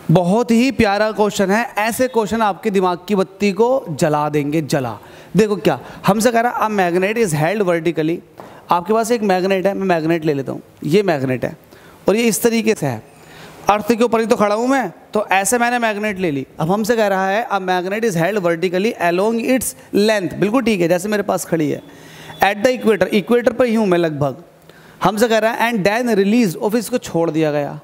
बहुत ही प्यारा क्वेश्चन है। ऐसे क्वेश्चन आपके दिमाग की बत्ती को जला देंगे, जला। देखो क्या हमसे कह रहा है, a magnet is held vertically. आपके पास एक मैग्नेट है, मैं मैग्नेट ले लेता हूँ, ये मैग्नेट है और ये इस तरीके से है, अर्थ के ऊपर ही तो खड़ा हूँ मैं, तो ऐसे मैंने मैग्नेट ले ली। अब हमसे कह रहा है a magnet is held vertically along its length, बिल्कुल ठीक है जैसे मेरे पास खड़ी है, एट द इक्वेटर, इक्वेटर पर ही हूँ मैं लगभग। हमसे कह रहा है एंड देन रिलीज ऑफ, इसको छोड़ दिया गया,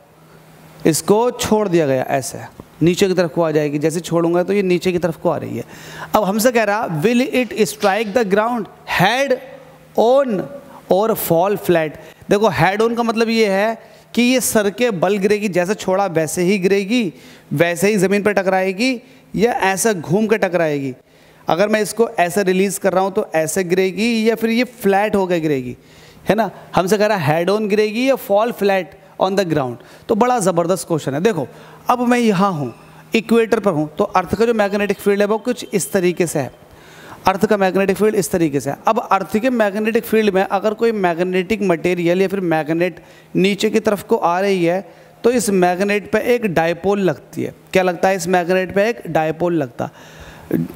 इसको छोड़ दिया गया, ऐसे नीचे की तरफ को आ जाएगी, जैसे छोड़ूंगा तो ये नीचे की तरफ को आ रही है। अब हमसे कह रहा will it strike the ground head on और फॉल फ्लैट। देखो हेड ऑन का मतलब ये है कि ये सर के बल गिरेगी, जैसे छोड़ा वैसे ही गिरेगी, वैसे ही ज़मीन पर टकराएगी, या ऐसा घूम के टकराएगी। अगर मैं इसको ऐसे रिलीज़ कर रहा हूँ तो ऐसे गिरेगी, या फिर ये फ्लैट होकर गिरेगी, है ना। हमसे कह रहा है हेड ऑन गिरेगी या fall flat on the ground. तो बड़ा ज़बरदस्त क्वेश्चन है। देखो अब मैं यहाँ हूँ, इक्वेटर पर हूँ, तो अर्थ का जो मैग्नेटिक फील्ड है वो कुछ इस तरीके से है, अर्थ का मैग्नेटिक फील्ड इस तरीके से है। अब अर्थ के मैग्नेटिक फील्ड में अगर कोई मैग्नेटिक मटेरियल या फिर मैग्नेट नीचे की तरफ को आ रही है तो इस मैग्नेट पे एक डायपोल लगती है। क्या लगता है? इस मैग्नेट पे एक डायपोल लगता,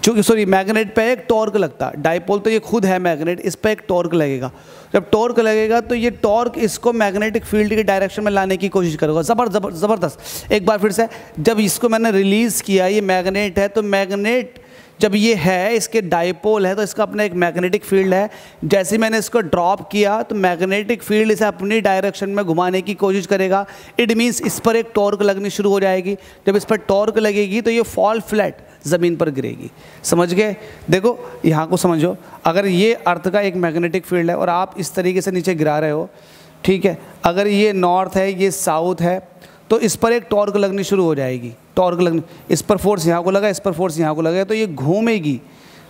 चूँकि सॉरी मैग्नेट पे एक टॉर्क लगता। डायपोल तो ये खुद है मैग्नेट, इस पर एक टॉर्क लगेगा। जब टॉर्क लगेगा तो ये टॉर्क इसको मैग्नेटिक फील्ड के डायरेक्शन में लाने की कोशिश करेगा। ज़बरदस्त। एक बार फिर से, जब इसको मैंने रिलीज़ किया, ये मैग्नेट है, तो मैग्नेट जब ये है, इसके डायपोल है, तो इसका अपना एक मैग्नेटिक फील्ड है। जैसे ही मैंने इसको ड्रॉप किया तो मैग्नेटिक फील्ड इसे अपनी डायरेक्शन में घुमाने की कोशिश करेगा। इट मीन्स इस पर एक टॉर्क लगनी शुरू हो जाएगी। जब इस पर टॉर्क लगेगी तो ये फॉल फ्लैट ज़मीन पर गिरेगी। समझ गए? देखो यहाँ को समझो, अगर ये अर्थ का एक मैग्नेटिक फील्ड है और आप इस तरीके से नीचे गिरा रहे हो, ठीक है, अगर ये नॉर्थ है, ये साउथ है, तो इस पर एक टॉर्क लगनी शुरू हो जाएगी। टॉर्क लगनी, इस पर फोर्स यहाँ को लगा, इस पर फोर्स यहाँ को लगा, तो ये घूमेगी।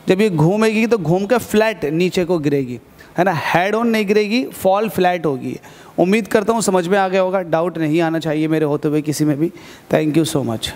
जब ये घूमेगी तो घूम के फ्लैट नीचे को गिरेगी, है ना। हेड ऑन नहीं गिरेगी, फॉल फ्लैट होगी। उम्मीद करता हूँ समझ में आ गया होगा, डाउट नहीं आना चाहिए मेरे होते हुए किसी में भी। Thank you so much.